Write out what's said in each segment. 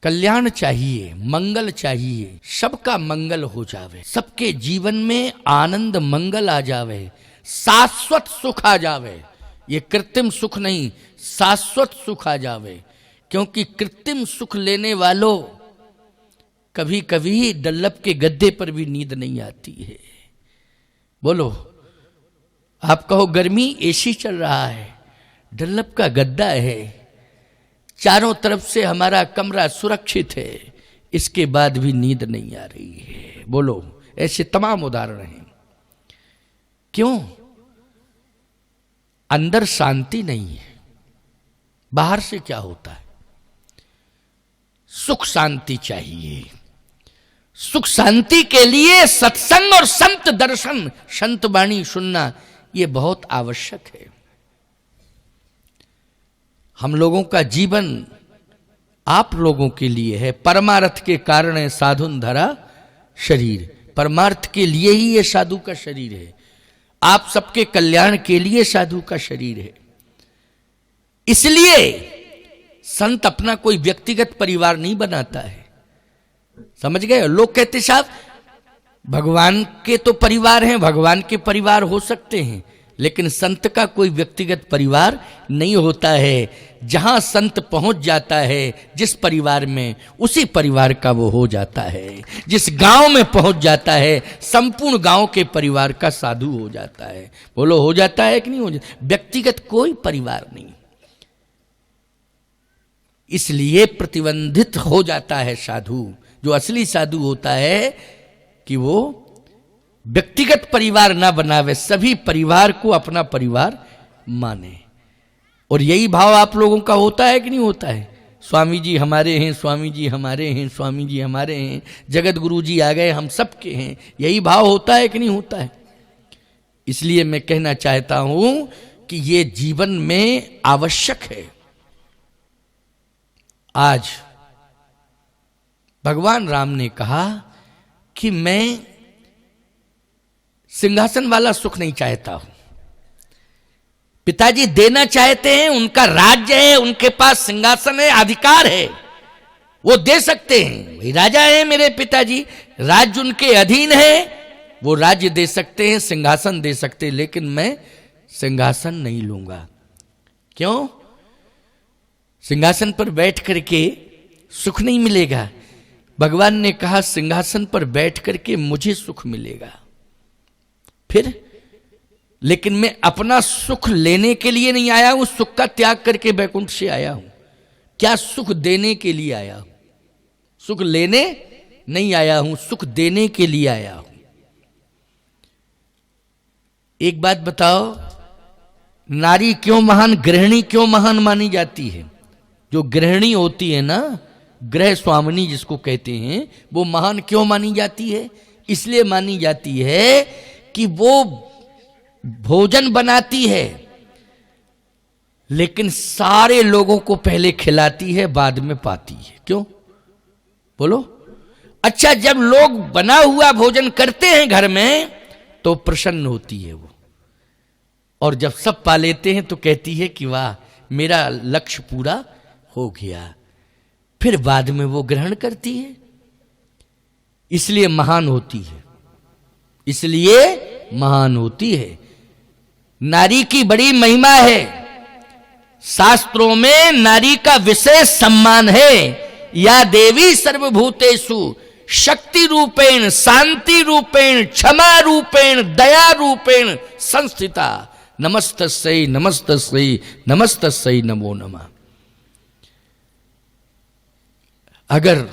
कल्याण चाहिए, मंगल चाहिए, सबका मंगल हो जावे, सबके जीवन में आनंद मंगल आ जावे, शाश्वत सुख आ जावे। ये कृत्रिम सुख नहीं, शाश्वत सुख आ जावे। क्योंकि कृत्रिम सुख लेने वालों कभी कभी डल्लभ के गद्दे पर भी नींद नहीं आती है। बोलो, आप कहो गर्मी, एसी चल रहा है, डल्लभ का गद्दा है, चारों तरफ से हमारा कमरा सुरक्षित है, इसके बाद भी नींद नहीं आ रही है। बोलो, ऐसे तमाम उदाहरण हैं। क्यों? अंदर शांति नहीं है। बाहर से क्या होता है? सुख शांति चाहिए। सुख शांति के लिए सत्संग और संत दर्शन, संत वाणी सुनना, यह बहुत आवश्यक है। हम लोगों का जीवन आप लोगों के लिए है। परमार्थ के कारण है साधुन धरा शरीर। परमार्थ के लिए ही ये साधु का शरीर है। आप सबके कल्याण के लिए साधु का शरीर है। इसलिए संत अपना कोई व्यक्तिगत परिवार नहीं बनाता है। समझ गए? लोग कहते साहब भगवान के तो परिवार हैं, भगवान के परिवार हो सकते हैं, लेकिन संत का कोई व्यक्तिगत परिवार नहीं होता है। जहां संत पहुंच जाता है जिस परिवार में, उसी परिवार का वो हो जाता है। जिस गांव में पहुंच जाता है, संपूर्ण गांव के परिवार का साधु हो जाता है। बोलो, हो जाता है कि नहीं हो जाता? व्यक्तिगत कोई परिवार नहीं। इसलिए प्रतिबंधित हो जाता है साधु। जो असली साधु होता है कि वो व्यक्तिगत परिवार ना बनावे, सभी परिवार को अपना परिवार माने। और यही भाव आप लोगों का होता है कि नहीं होता है? स्वामी जी हमारे हैं, स्वामी जी हमारे हैं, स्वामी जी हमारे हैं, जगत गुरु जी आ गए, हम सबके हैं। यही भाव होता है कि नहीं होता है? इसलिए मैं कहना चाहता हूं कि ये जीवन में आवश्यक है। आज भगवान राम ने कहा कि मैं सिंहासन वाला सुख नहीं चाहता हूं। पिताजी देना चाहते हैं, उनका राज्य है, उनके पास सिंहासन है, अधिकार है, वो दे सकते हैं। वही राजा है मेरे पिताजी, राज्य उनके अधीन है, वो राज्य दे सकते हैं, सिंहासन दे सकते हैं, लेकिन मैं सिंहासन नहीं लूंगा। क्यों? सिंहासन पर बैठ करके सुख नहीं मिलेगा। भगवान ने कहा सिंहासन पर बैठ करके मुझे सुख मिलेगा। फिर लेकिन मैं अपना सुख लेने के लिए नहीं आया हूं, सुख का त्याग करके बैकुंठ से आया हूं। क्या सुख देने के लिए आया हूं? सुख लेने नहीं आया हूं, सुख देने के लिए आया हूं। एक बात बताओ, नारी क्यों महान, गृहिणी क्यों महान मानी जाती है? जो गृहिणी होती है ना, गृह स्वामिनी जिसको कहते हैं, वो महान क्यों मानी जाती है? इसलिए मानी जाती है कि वो भोजन बनाती है, लेकिन सारे लोगों को पहले खिलाती है, बाद में पाती है। क्यों? बोलो। अच्छा, जब लोग बना हुआ भोजन करते हैं घर में तो प्रसन्न होती है वो, और जब सब पा लेते हैं तो कहती है कि वाह, मेरा लक्ष्य पूरा हो गया। फिर बाद में वो ग्रहण करती है, इसलिए महान होती है। इसलिए महान होती है। नारी की बड़ी महिमा है। शास्त्रों में नारी का विशेष सम्मान है। या देवी सर्वभूतेषु शक्ति रूपेण, शांति रूपेण, क्षमा रूपेण, दया रूपेण संस्थिता। नमस्तस्यै नमस्तस्यै नमस्तस्यै नमो नमः। अगर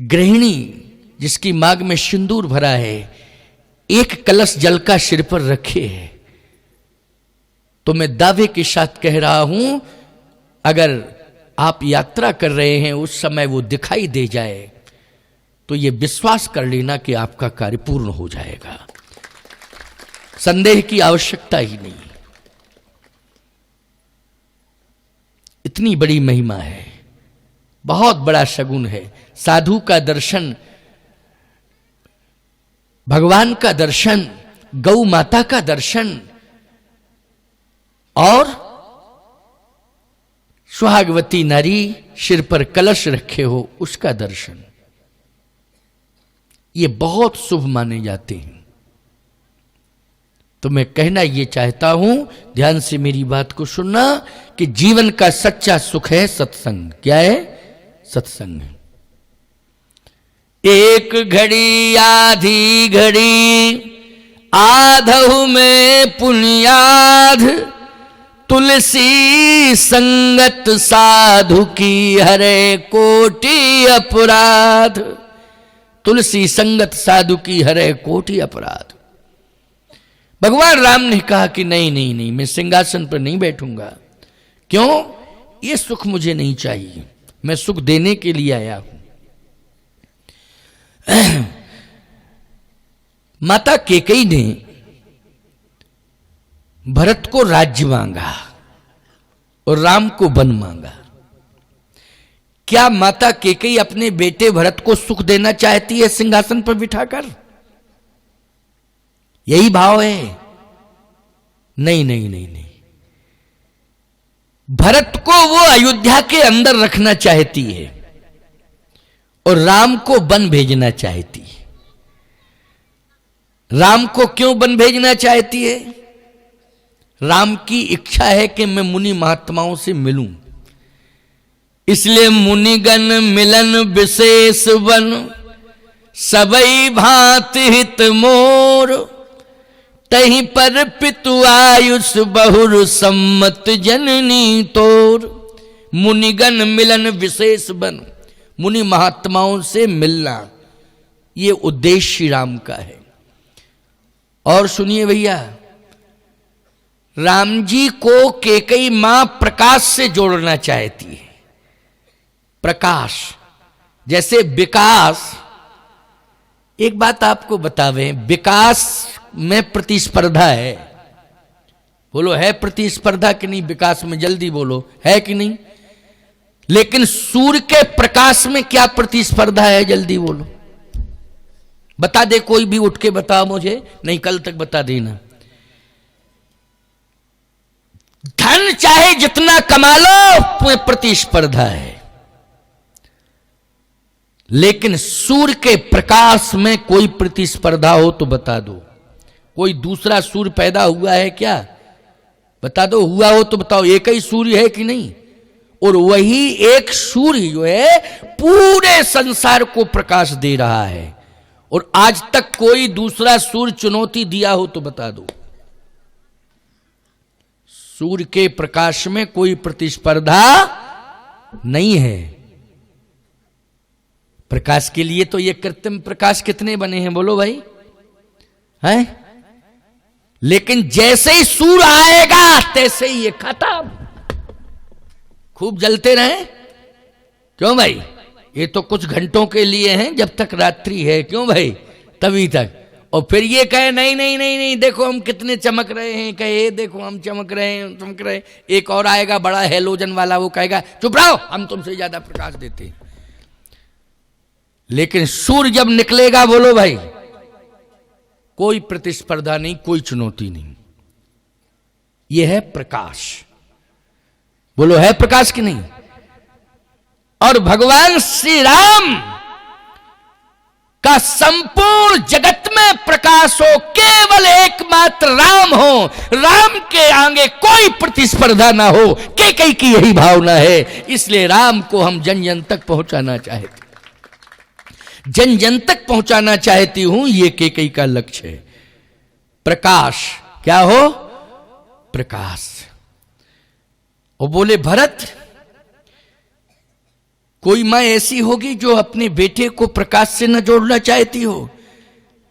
गृहिणी जिसकी मांग में सिंदूर भरा है, एक कलश जल का सिर पर रखे है, तो मैं दावे के साथ कह रहा हूं, अगर आप यात्रा कर रहे हैं उस समय वो दिखाई दे जाए, तो ये विश्वास कर लेना कि आपका कार्य पूर्ण हो जाएगा। संदेह की आवश्यकता ही नहीं। इतनी बड़ी महिमा है, बहुत बड़ा शगुन है। साधु का दर्शन, भगवान का दर्शन, गौ माता का दर्शन और सुहागवती नारी सिर पर कलश रखे हो उसका दर्शन, ये बहुत शुभ माने जाते हैं। तो मैं कहना ये चाहता हूं, ध्यान से मेरी बात को सुनना, कि जीवन का सच्चा सुख है सत्संग। क्या है? सत्संग। एक घड़ी आधी घड़ी आधहु में पुण्याध, तुलसी संगत साधु की हरे कोटि अपराध। तुलसी संगत साधु की हरे कोटि अपराध। भगवान राम ने कहा कि नहीं नहीं नहीं, मैं सिंहासन पर नहीं बैठूंगा। क्यों? ये सुख मुझे नहीं चाहिए, मैं सुख देने के लिए आया हूं। माता कैकेयी ने भरत को राज्य मांगा और राम को वन मांगा। क्या माता कैकेयी अपने बेटे भरत को सुख देना चाहती है सिंहासन पर बिठाकर? यही भाव है? नहीं नहीं नहीं नहीं। भरत को वो अयोध्या के अंदर रखना चाहती है और राम को वन भेजना चाहती है। राम को क्यों वन भेजना चाहती है? राम की इच्छा है कि मैं मुनि महात्माओं से मिलूं, इसलिए मुनिगण मिलन विशेष वन, सबई भांति हित मोर, तहीं पर पितु आयुष बहुर सम्मत जननी तोर। मुनिगण मिलन विशेष वन, मुनि महात्माओं से मिलना, ये उद्देश्य श्री राम का है। और सुनिए भैया, राम जी को कैकेयी मां प्रकाश से जोड़ना चाहती है। प्रकाश जैसे विकास, एक बात आपको बतावें, विकास में प्रतिस्पर्धा है। बोलो है प्रतिस्पर्धा कि नहीं? विकास में जल्दी बोलो, है कि नहीं? लेकिन सूर्य के प्रकाश में क्या प्रतिस्पर्धा है? जल्दी बोलो, बता दे कोई भी, उठ के बताओ मुझे, नहीं कल तक बता देना। धन चाहे जितना कमा लो, प्रतिस्पर्धा है, लेकिन सूर्य के प्रकाश में कोई प्रतिस्पर्धा हो तो बता दो। कोई दूसरा सूर्य पैदा हुआ है क्या? बता दो, हुआ हो तो बताओ। एक ही सूर्य है कि नहीं? और वही एक सूर्य जो है पूरे संसार को प्रकाश दे रहा है, और आज तक कोई दूसरा सूर्य चुनौती दिया हो तो बता दो। सूर्य के प्रकाश में कोई प्रतिस्पर्धा नहीं है। प्रकाश के लिए तो ये कृत्रिम प्रकाश कितने बने हैं, बोलो भाई, हैं? लेकिन जैसे ही सूर्य आएगा तैसे ही ये खत्म, खूब जलते रहे। क्यों भाई? ये तो कुछ घंटों के लिए हैं, जब तक रात्रि है। क्यों भाई? तभी तक। और फिर ये कहे नहीं नहीं नहीं नहीं, देखो हम कितने चमक रहे हैं, कहे देखो हम चमक रहे हैं, चमक रहे हैं। एक और आएगा बड़ा हेलोजन वाला, वो कहेगा चुप रहो, हम तुमसे ज्यादा प्रकाश देते हैं। लेकिन सूर्य जब निकलेगा, बोलो भाई, कोई प्रतिस्पर्धा नहीं, कोई चुनौती नहीं। यह है प्रकाश। बोलो है प्रकाश कि नहीं? और भगवान श्री राम का संपूर्ण जगत में प्रकाश हो, केवल एकमात्र राम हो, राम के आगे कोई प्रतिस्पर्धा ना हो, कैकेयी की यही भावना है। इसलिए राम को हम जन जन तक पहुंचाना चाहते, जन जन तक पहुंचाना चाहती हूं, ये कैकेयी का लक्ष्य है। प्रकाश क्या हो? प्रकाश। और बोले भरत, कोई मां ऐसी होगी जो अपने बेटे को प्रकाश से न जोड़ना चाहती हो?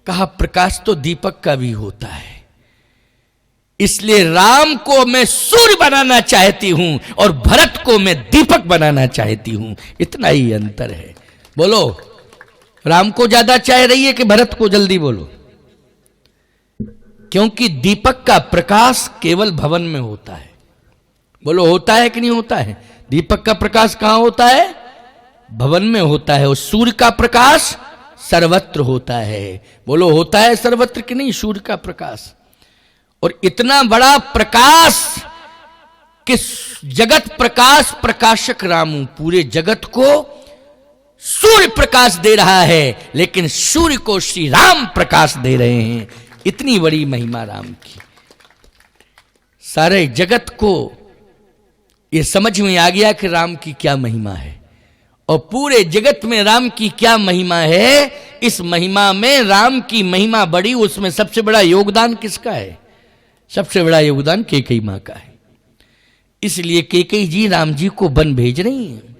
कहा प्रकाश तो दीपक का भी होता है, इसलिए राम को मैं सूर्य बनाना चाहती हूं और भरत को मैं दीपक बनाना चाहती हूं। इतना ही अंतर है। बोलो, राम को ज्यादा चाह रही है कि भरत को? जल्दी बोलो। क्योंकि दीपक का प्रकाश केवल भवन में होता है। बोलो होता है कि नहीं होता है? दीपक का प्रकाश कहां होता है? भवन में होता है। और सूर्य का प्रकाश सर्वत्र होता है। बोलो होता है सर्वत्र कि नहीं सूर्य का प्रकाश? और इतना बड़ा प्रकाश कि जगत प्रकाश प्रकाशक राम हूं, पूरे जगत को सूर्य प्रकाश दे रहा है, लेकिन सूर्य को श्री राम प्रकाश दे रहे हैं। इतनी बड़ी महिमा राम की, सारे जगत को ये समझ में आ गया कि राम की क्या महिमा है, और पूरे जगत में राम की क्या महिमा है। इस महिमा में राम की महिमा बड़ी, उसमें सबसे बड़ा योगदान किसका है? सबसे बड़ा योगदान कैकेयी मां का है। इसलिए कैकेयी जी राम जी को वन भेज रही हैं।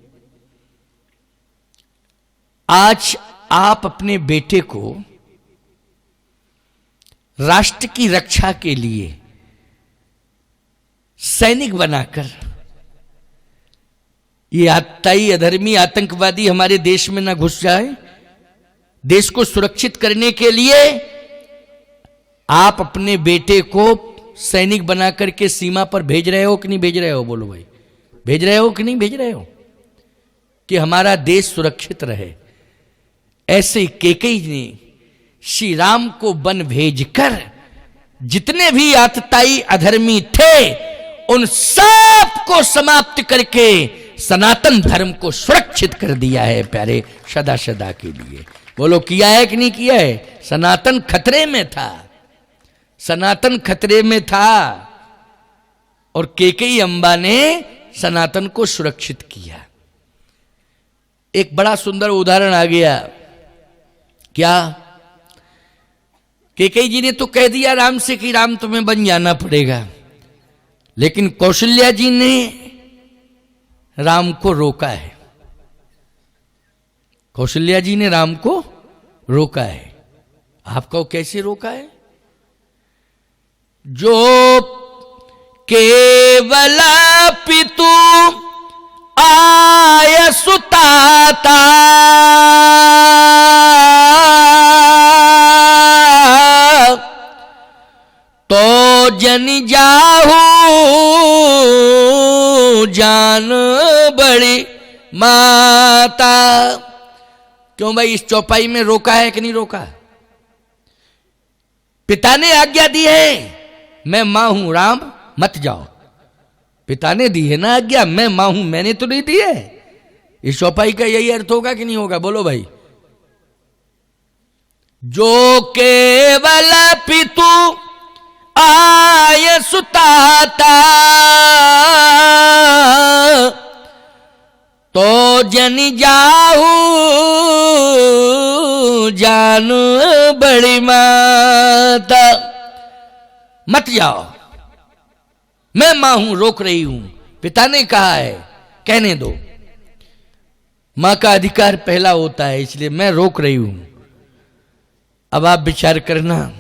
आज आप अपने बेटे को राष्ट्र की रक्षा के लिए सैनिक बनाकर, ये आतताई अधर्मी आतंकवादी हमारे देश में ना घुस जाए, देश को सुरक्षित करने के लिए आप अपने बेटे को सैनिक बना करके सीमा पर भेज रहे हो कि नहीं भेज रहे हो? बोलो भाई, भेज रहे हो कि नहीं भेज रहे हो? कि हमारा देश सुरक्षित रहे। ऐसे कैकेयी ने श्री राम को वन भेजकर जितने भी आतताई अधर्मी थे उन सब को समाप्त करके सनातन धर्म को सुरक्षित कर दिया है प्यारे, सदा सदा के लिए। बोलो किया है कि नहीं किया है? सनातन खतरे में था, सनातन खतरे में था, और कैकेयी अम्बा ने सनातन को सुरक्षित किया। एक बड़ा सुंदर उदाहरण आ गया। क्या? कैकेयी जी ने तो कह दिया राम से कि राम तुम्हें बन जाना पड़ेगा, लेकिन कौशल्या जी ने राम को रोका है। कौशल्या जी ने राम को रोका है। आपको कैसे रोका है? जो केवल पितु आय सुताता, तो जन जाहू जान बड़ी माता। क्यों भाई, इस चौपाई में रोका है कि नहीं रोका? पिता ने आज्ञा दी है, मैं मां हूं राम मत जाओ। पिता ने दी है ना आज्ञा, मैं मां हूं, मैंने तो नहीं दी है। इस चौपाई का यही अर्थ होगा कि नहीं होगा? बोलो भाई। जो केवल पितु आय सुताता, तो जन जाहू जान बड़ी माता। मत जाओ, मैं मां हूं, रोक रही हूं। पिता ने कहा है, कहने दो। मां का अधिकार पहला होता है, इसलिए मैं रोक रही हूं। अब आप विचार करना।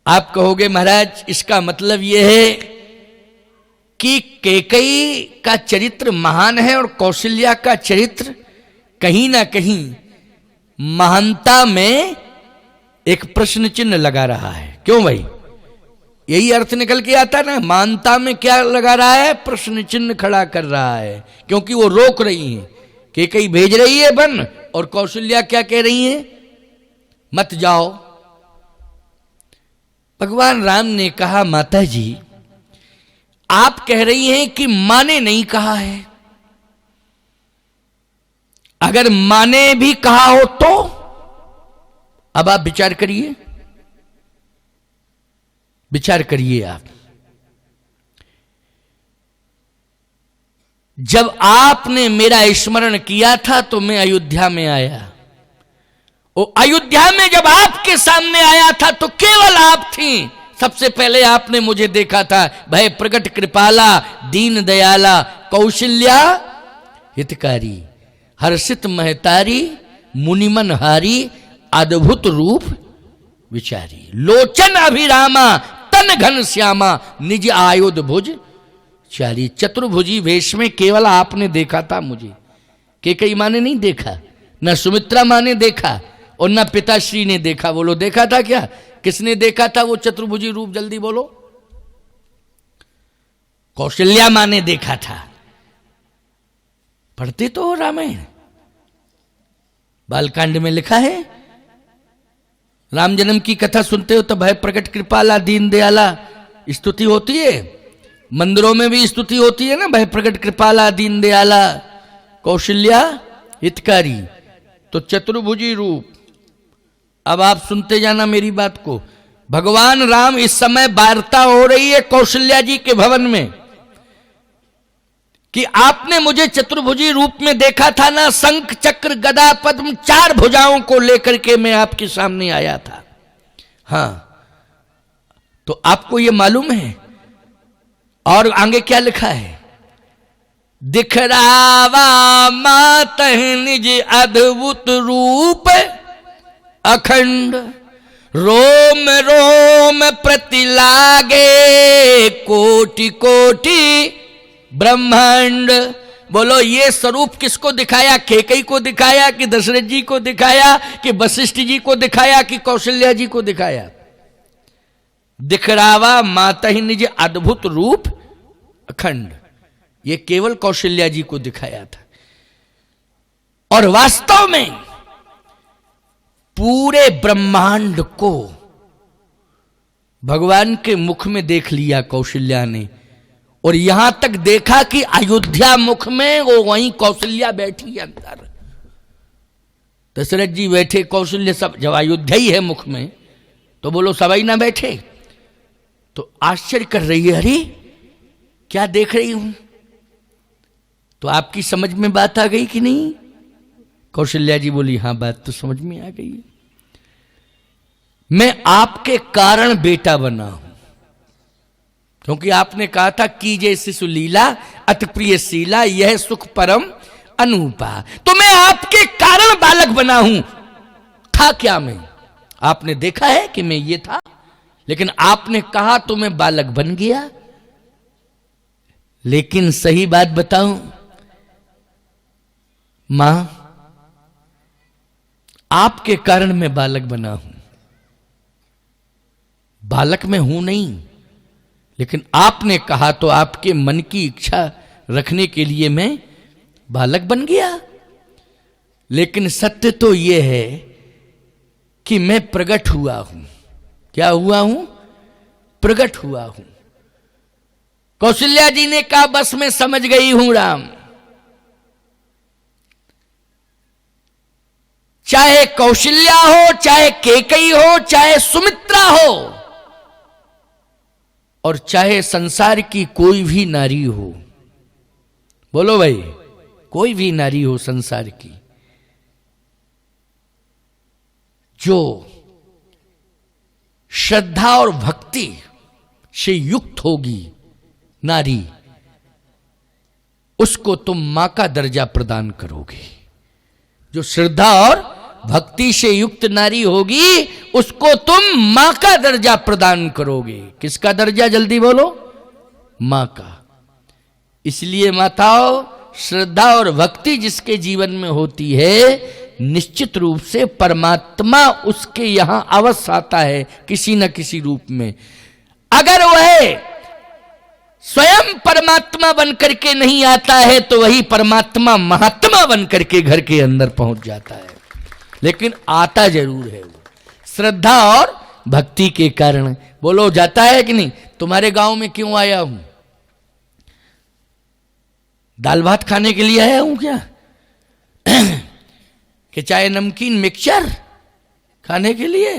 आप कहोगे महाराज इसका मतलब यह है कि कैकेयी का चरित्र महान है और कौशल्या का चरित्र कहीं ना कहीं महानता में एक प्रश्न चिन्ह लगा रहा है। क्यों भाई? यही अर्थ निकल के आता ना। महानता में क्या लगा रहा है? प्रश्न चिन्ह खड़ा कर रहा है, क्योंकि वो रोक रही है। कैकेयी भेज रही है वन, और कौशल्या क्या कह रही है? मत जाओ। भगवान राम ने कहा, माता जी आप कह रही हैं कि मां ने नहीं कहा है। अगर मां ने भी कहा हो तो? अब आप विचार करिए, विचार करिए आप। जब आपने मेरा स्मरण किया था तो मैं अयोध्या में आया। वो अयोध्या में जब आपके सामने आया था तो केवल आप थी। सबसे पहले आपने मुझे देखा था। भय प्रकट कृपाला दीन दयाला कौशल्या हितकारी, हर्षित महतारी मुनिमन हारी, अद्भुत रूप विचारी, लोचन अभिरामा तन घन श्यामा, निज आयुध भुज चारी। चतुर्भुजी वेश में केवल आपने देखा था मुझे। कैकेयी मां ने नहीं देखा, न सुमित्रा मां ने देखा, और न पिताश्री ने देखा। बोलो देखा था क्या? किसने देखा था वो चतुर्भुजी रूप? जल्दी बोलो। कौशल्या मां ने देखा था। पढ़ते तो हो रामायण, बालकांड में लिखा है। राम जन्म की कथा सुनते हो तो भय प्रकट कृपाला दीन दयाला स्तुति होती है। मंदिरों में भी स्तुति होती है ना, भय प्रकट कृपाला दीन दयाला कौशल्या हितकारी। तो चतुर्भुजी रूप। अब आप सुनते जाना मेरी बात को। भगवान राम इस समय वार्ता हो रही है कौशल्या जी के भवन में कि आपने मुझे चतुर्भुजी रूप में देखा था ना, शंख चक्र गदा पद्म 4 भुजाओं को लेकर के मैं आपके सामने आया था। हां, तो आपको यह मालूम है? और आगे क्या लिखा है? दिखरावा मातः निज अद्भुत रूप अखंड, रोम रोम प्रति लागे कोटि कोटि ब्रह्मांड। बोलो ये स्वरूप किसको दिखाया? कैकेयी को दिखाया कि दशरथ जी को दिखाया कि वशिष्ठ जी को दिखाया कि कौशल्या जी को दिखाया? दिखरावा माता ही निज अद्भुत रूप अखंड, ये केवल कौशल्या जी को दिखाया था। और वास्तव में पूरे ब्रह्मांड को भगवान के मुख में देख लिया कौशल्या ने। और यहां तक देखा कि अयोध्या मुख में वो वहीं कौशल्या बैठी अंदर, दशरथ जी बैठे, कौशल्या सब, जब अयोध्या ही है मुख में तो बोलो सभी ना बैठे। तो आश्चर्य कर रही है, अरे क्या देख रही हूं? तो आपकी समझ में बात आ गई कि नहीं? कौशल्या जी बोली हाँ, बात तो समझ में आ गई है। मैं आपके कारण बेटा बना हूं, क्योंकि आपने कहा था कीजे शिशु लीला अति प्रिय शीला, यह सुख परम अनूपा। तो मैं आपके कारण बालक बना हूं। था क्या मैं? आपने देखा है कि मैं ये था, लेकिन आपने कहा तो मैं बालक बन गया। लेकिन सही बात बताऊं मां, आपके कारण मैं बालक बना हूं। बालक मैं हूं नहीं, लेकिन आपने कहा तो आपके मन की इच्छा रखने के लिए मैं बालक बन गया। लेकिन सत्य तो यह है कि मैं प्रकट हुआ हूं। क्या हुआ हूं? प्रकट हुआ हूं। कौशल्या जी ने कहा बस मैं समझ गई हूं राम। चाहे कौशल्या हो, चाहे कैकेयी हो, चाहे सुमित्रा हो, और चाहे संसार की कोई भी नारी हो, बोलो भाई, कोई भी नारी हो संसार की, जो श्रद्धा और भक्ति से युक्त होगी नारी, उसको तुम मां का दर्जा प्रदान करोगे। जो श्रद्धा और भक्ति से युक्त नारी होगी उसको तुम मां का दर्जा प्रदान करोगे। किसका दर्जा? जल्दी बोलो। मां का। इसलिए माताओं, श्रद्धा और भक्ति जिसके जीवन में होती है, निश्चित रूप से परमात्मा उसके यहां अवश्य आता है किसी न किसी रूप में। अगर वह स्वयं परमात्मा बनकर के नहीं आता है तो वही परमात्मा महात्मा बनकर के घर के अंदर पहुंच जाता है। लेकिन आता जरूर है वो श्रद्धा और भक्ति के कारण। बोलो जाता है कि नहीं? तुम्हारे गांव में क्यों आया हूं? दाल भात खाने के लिए आया हूं क्या? कि चाहे नमकीन मिक्सचर खाने के लिए?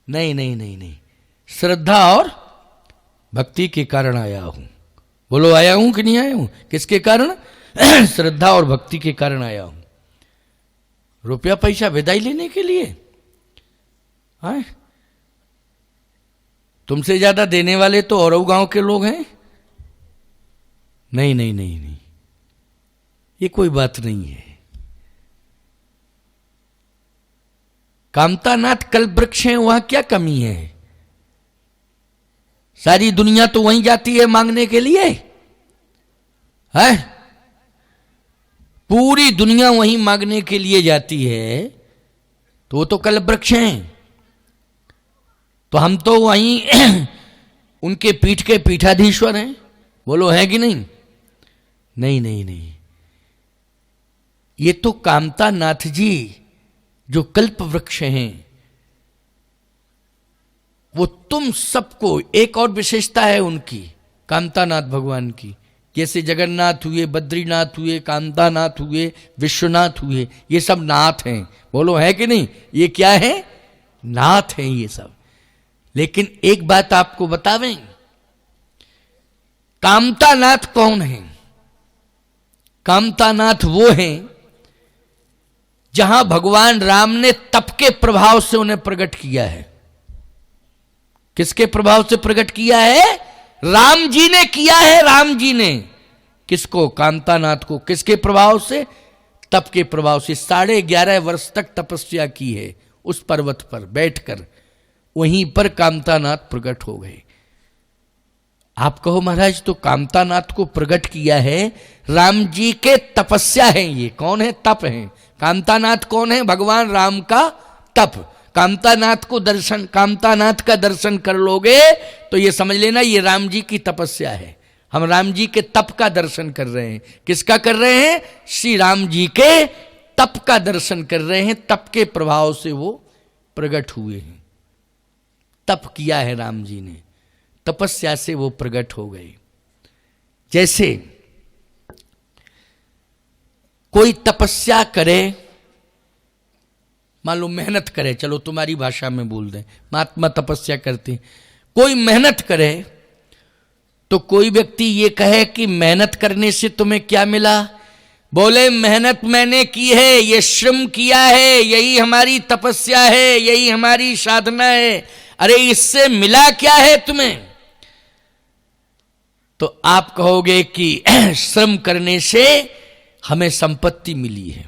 नहीं नहीं नहीं नहीं, श्रद्धा और भक्ति के कारण आया हूं। बोलो आया हूं कि नहीं आया हूं? किसके कारण? श्रद्धा और भक्ति के कारण आया हूं। रुपया पैसा विदाई लेने के लिए? हाँ, तुमसे ज्यादा देने वाले तो औरव गांव के लोग हैं। नहीं नहीं नहीं नहीं, ये कोई बात नहीं है। कामतानाथ कल्प वृक्ष है, वहां क्या कमी है? सारी दुनिया तो वहीं जाती है मांगने के लिए, है? पूरी दुनिया वहीं मांगने के लिए जाती है, तो वो तो कल्प वृक्ष हैं। तो हम तो वहीं उनके पीठ के पीठाधीश्वर हैं। बोलो है कि नहीं? नहीं नहीं नहीं, ये तो कामतानाथ जी जो कल्प वृक्ष हैं, वो तुम सबको, एक और विशेषता है उनकी, कामतानाथ भगवान की। जैसे जगन्नाथ हुए, बद्रीनाथ हुए, कामतानाथ हुए, विश्वनाथ हुए, ये सब नाथ हैं। बोलो है कि नहीं? ये क्या है? नाथ हैं ये सब। लेकिन एक बात आपको बतावें, कामतानाथ कौन है? कामतानाथ वो हैं जहां भगवान राम ने तप के प्रभाव से उन्हें प्रकट किया है। किसके प्रभाव से प्रकट किया है? राम जी ने किया है। राम जी ने किसको? कामतानाथ को। किसके प्रभाव से? तप के प्रभाव से। 11.5 वर्ष तक तपस्या की है उस पर्वत पर बैठकर। वहीं पर कामतानाथ प्रकट हो गए। आप कहो महाराज तो कामतानाथ को प्रकट किया है, राम जी के तपस्या है ये। कौन है? तप है। कामतानाथ कौन है? भगवान राम का तप। कामतानाथ का दर्शन कर लोगे तो ये समझ लेना ये राम जी की तपस्या है। हम राम जी के तप का दर्शन कर रहे हैं। किसका कर रहे हैं? श्री राम जी के तप का दर्शन कर रहे हैं। तप के प्रभाव से वो प्रकट हुए हैं। तप किया है राम जी ने, तपस्या से वो प्रकट हो गए। जैसे कोई तपस्या करे, मान लो मेहनत करे, चलो तुम्हारी भाषा में बोल दें, महात्मा तपस्या करते। कोई मेहनत करे तो कोई व्यक्ति ये कहे कि मेहनत करने से तुम्हें क्या मिला? बोले मेहनत मैंने की है, ये श्रम किया है, यही हमारी तपस्या है, यही हमारी साधना है। अरे इससे मिला क्या है तुम्हें? तो आप कहोगे कि श्रम करने से हमें संपत्ति मिली है।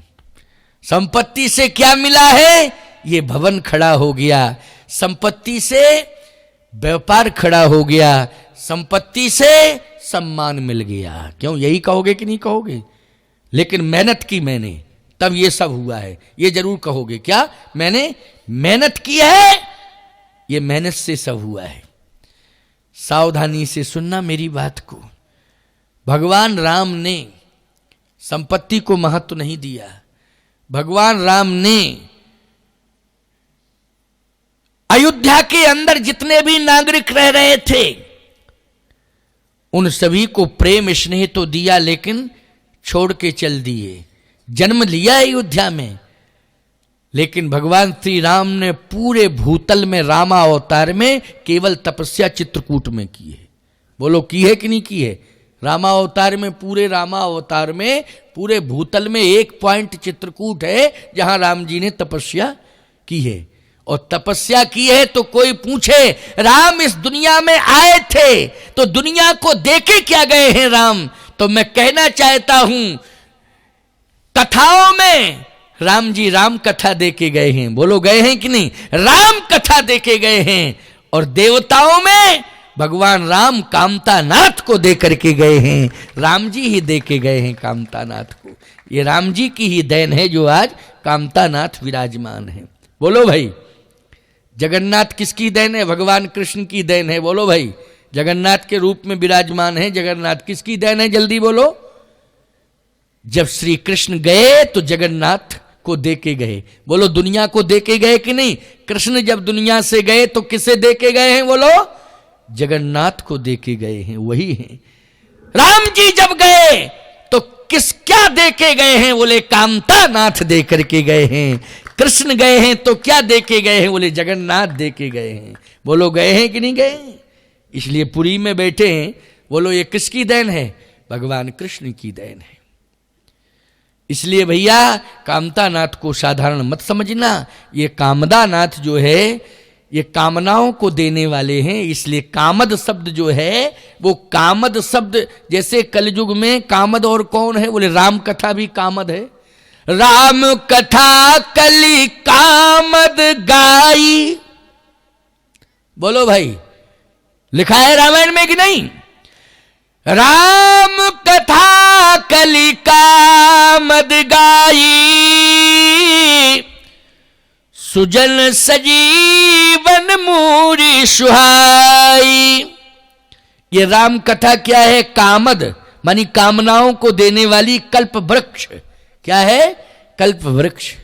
संपत्ति से क्या मिला है? ये भवन खड़ा हो गया। संपत्ति से व्यापार खड़ा हो गया। संपत्ति से सम्मान मिल गया। क्यों? यही कहोगे कि नहीं कहोगे? लेकिन मेहनत की मैंने, तब ये सब हुआ है, ये जरूर कहोगे। क्या? मैंने मेहनत की है, ये मेहनत से सब हुआ है। सावधानी से सुनना मेरी बात को। भगवान राम ने संपत्ति को महत्व नहीं दिया। भगवान राम ने अयोध्या के अंदर जितने भी नागरिक रह रहे थे उन सभी को प्रेम स्नेह तो दिया, लेकिन छोड़ के चल दिए। जन्म लिया अयोध्या में, लेकिन भगवान श्री राम ने पूरे भूतल में रामा अवतार में केवल तपस्या चित्रकूट में की है। बोलो की है कि नहीं की है? रामा अवतार में, पूरे रामा अवतार में पूरे भूतल में एक पॉइंट चित्रकूट है जहां राम जी ने तपस्या की है। और तपस्या की है तो कोई पूछे राम इस दुनिया में आए थे तो दुनिया को देके क्या गए हैं राम? तो मैं कहना चाहता हूं कथाओं में राम जी राम कथा देके गए हैं। बोलो गए हैं कि नहीं? राम कथा देके गए हैं। और देवताओं में भगवान राम कामतानाथ को दे करके गए हैं। राम जी ही दे के गए हैं कामतानाथ को। ये राम जी की ही देन है जो आज कामतानाथ विराजमान है। बोलो भाई, जगन्नाथ किसकी देन है? भगवान कृष्ण की देन है। बोलो भाई, जगन्नाथ के रूप में विराजमान है। जगन्नाथ किसकी देन है? जल्दी बोलो। जब श्री कृष्ण गए तो जगन्नाथ को दे के गए। बोलो दुनिया को दे के गए कि नहीं? कृष्ण जब दुनिया से गए तो किसे दे के गए हैं? बोलो जगन्नाथ को दे के गए हैं, वही हैं। राम जी जब गए तो किस क्या दे के गए हैं? बोले कामतानाथ दे करके गए हैं। कृष्ण गए हैं तो क्या दे के गए हैं? बोले जगन्नाथ दे के गए हैं। बोलो गए हैं कि नहीं गए? इसलिए पुरी में बैठे हैं। बोलो ये किसकी देन है? भगवान कृष्ण की देन है। इसलिए भैया कामतानाथ को साधारण मत समझना। ये कामदानाथ जो है ये कामनाओं को देने वाले हैं। इसलिए कामद शब्द जो है वो कामद शब्द, जैसे कलयुग में कामद और कौन है? बोले राम कथा भी कामद है। राम कथा कली कामद गाई। बोलो भाई, लिखा है रामायण में कि नहीं? राम कथा कली कामद गाई, सुजन सजीवन मूरी सुहाई। ये राम कथा क्या है? कामद मानी कामनाओं को देने वाली कल्प वृक्ष। क्या है? कल्प वृक्ष।